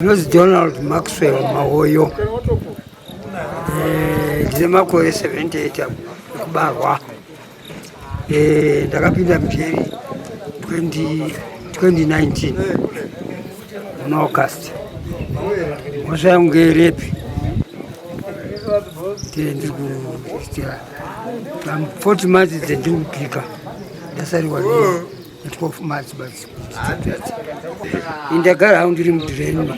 Rose Donald Maxwell Mahoyo. Ndimakore 78 kubarwa. Ndakapinda mjeri 2019 in August. Mwasha ungerepi. I'm 40 months is the new speaker. That's what it is. 12 months, but in the ground, dream drain.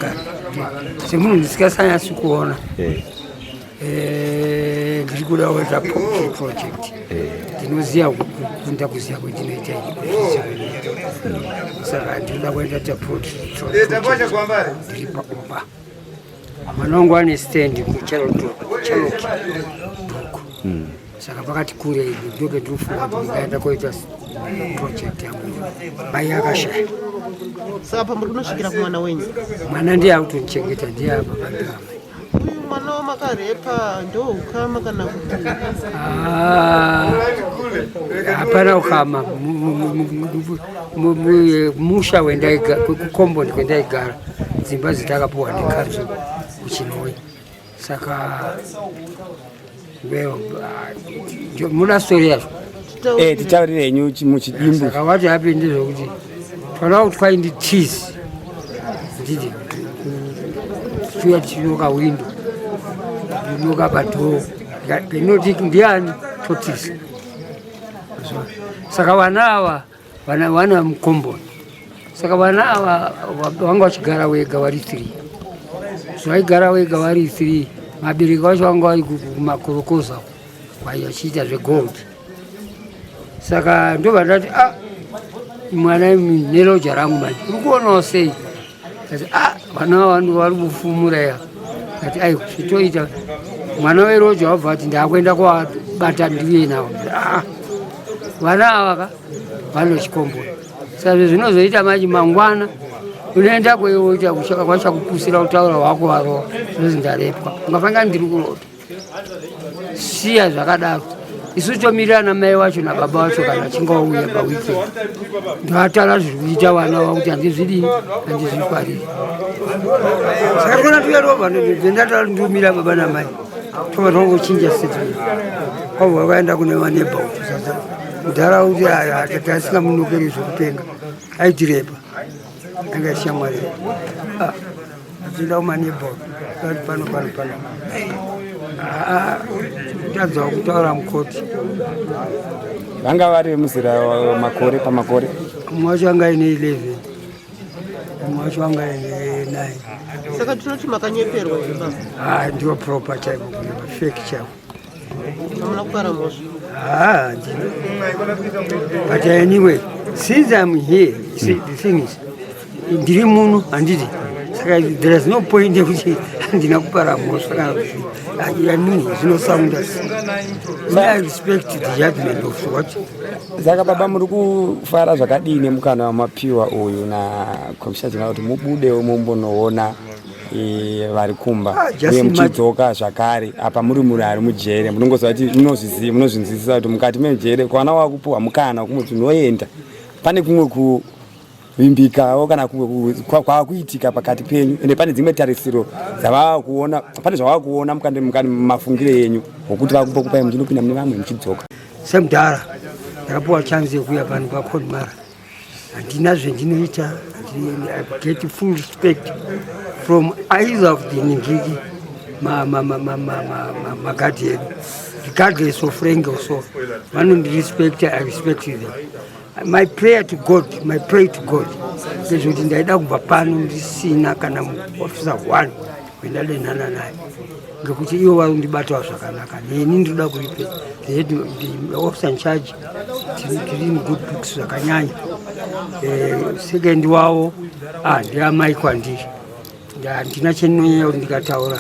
Someone discuss science to corner. The good hours project. The Nozia Kuntakusia within so I do not wait at the project. Manongo one is standing with Cherokee. Sakapakati kule ndoke tufu nikaenda kuita project yangu bayakasha. Sasa munoshikira kwa mwana wenyu. Mwana ndiye autonchengeta ndiye hapa bandama. Huyu mwana makarepa ndo ukama kana kuti. Hapana ukama musha wenda kukombo kwenda igara. Zimba zitakapoa ndikazo kuchinoi. Saka well, muna story yacho. Tichaurire henyu muchidimbu. Saka what happened is kuti twana utwaindi cheese. Ndidi. Tuya tinoka window. Tinoka pato. Kenoti ndiani totisi. Saka wanawa wana mkombo. Saka wanawa wanga wachigara wega wari 3. So aigara wega wari 3. Mabirika wacho wanga wari kumakorokoza waiachita zvegold. Saka ndo vandati mwana neroja rangu manje urikuonawo sei kati vana vanhu vari kufumura ya kati zvitoita mwana weroja wabva ati ndakuenda kwabata ndiye navo vana ava vanochikombora saka zvinozoita manje mangwana unoenda kweoita kwachakupusira kutaura hwako varova zvinonzi ndarepwa ungafanira ndiri kurota siya zvakadaro isu tomirira namai wacho nababa wacho kana achinge wauya pawikendi ndoatara zviri kuita vana vavo kuti handizvidi handizvikwariri saka kona tuyarova ndendataura ndiumira baba namai tofanira kungochinja seti kwabva vaenda kune vanebhaut sasa mudhara kuti atati asingamunokeri zvokupenga aitirepa anga shamwari achienda kumanebhaut ati pano tadza kutaura mukoti vanga vari muzera makore pamakore mumwe wacho anga ine 11 mumwe wacho anga ine 9 saka tinoti makanyeperwa baba ndiwo proper chaipo kuneva fake chaipo hamuna kugara mosva but anyway since I'm here see, the thing is ndiri muno handiti saka there is no point yekuti handina kupara mhosva kana yanini zvinosounda I respect the judgment of what. Saka baba muri kufara zvakadini mukana wamapiwa uyu nakomishadzina kuti mubudewo mumbonoona vari kumba uye muchidzoka zvakare apa muri ari mujere munongoziva kuti munozvinzwisisa kuti mukati memujere kwana wakupiwa mukana wekumuti unoenda pane kumwe kuvimbikawo kana kumwe kwakuitika pakati penyu ende pane dzimwe tarisiro dzavakuona pane zvavakuona mukani mumafungiro enyu wokuti vakumbokupai muchinopinda mune vamwe muchidzoka semudhara ndakapiwa chance yekuya pano pakodmara handina zvendinoita I get full respect from either of the Ningiki Magadi regardless of rank or so one respect I respect them. My prayer to God is kuti ndaida kubva pano ndisina kana muofisa 1 wendadenhana naye ngekuti ivo vari kundibatawo zvakanaka neni ndoda kuripe the officer in charge tiri in good books zvakanyanya second wavo ndiamai kwandiri handina chendinonyanya kuti ndikataura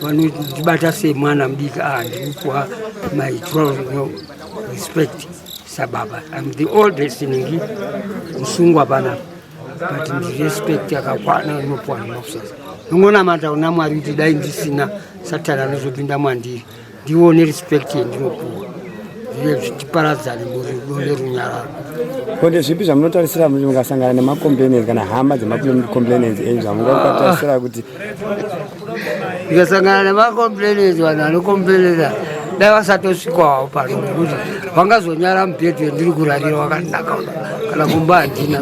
vanondibata semwana mudiki ndikuwa my respect sababa I'm the oldest in musungwa panapa but respect yakakwana inopuwa neofficers nongona mata una mwari kuti dai ndisina satani anozopinda mwandiri ndione respect yendinopuwa tiparadzane mune Runyararo. Kode zvipi zvamunotarisira mungasangana nemakomplainants kana hama dzemakomplainants zvamungautarisira kuti ikasangana nemakomplainants vanhu vanokomplainera dai vasatosvikawo pano nekuti vangazonyara mubhedhu wendiri kurarira wakanaka kana kumba handina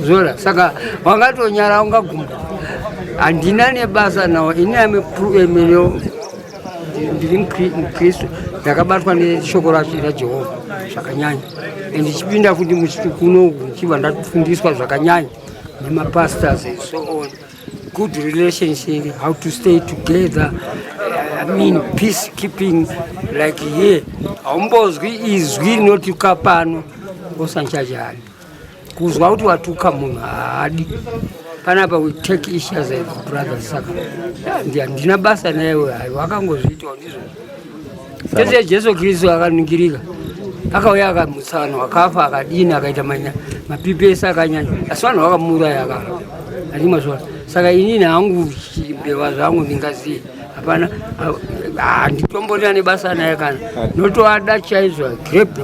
zora. Saka wangatonyara ungaguma handina nebasa nawo. Ini amepruemeno ndiri mukristu ndakabatwa neshoko raJehovha zvakanyanya and ndichipinda futi muchituku unoku ndichibva ndafundiswa zvakanyanya nemapastors and so on. Good relationship, how to stay together, peacekeeping, like here haumbozwi izwi rinotuka pano osanchajani kuzwa kuti watuka munhu haadi panapa. We take issues as brothers. Saka ndina basa naye wakangozviitawo ndizvo. Tese Jesu Kristu akaningirika akauya akamutsana akafa akadini akaita mapipesi akanyanya asi vanhu vakamuuraya akafa atimazvona. Saka inini hangu mbeva zvangu ndingazivi hapana handitombonera nebasa naye kana notoada chaizvo grab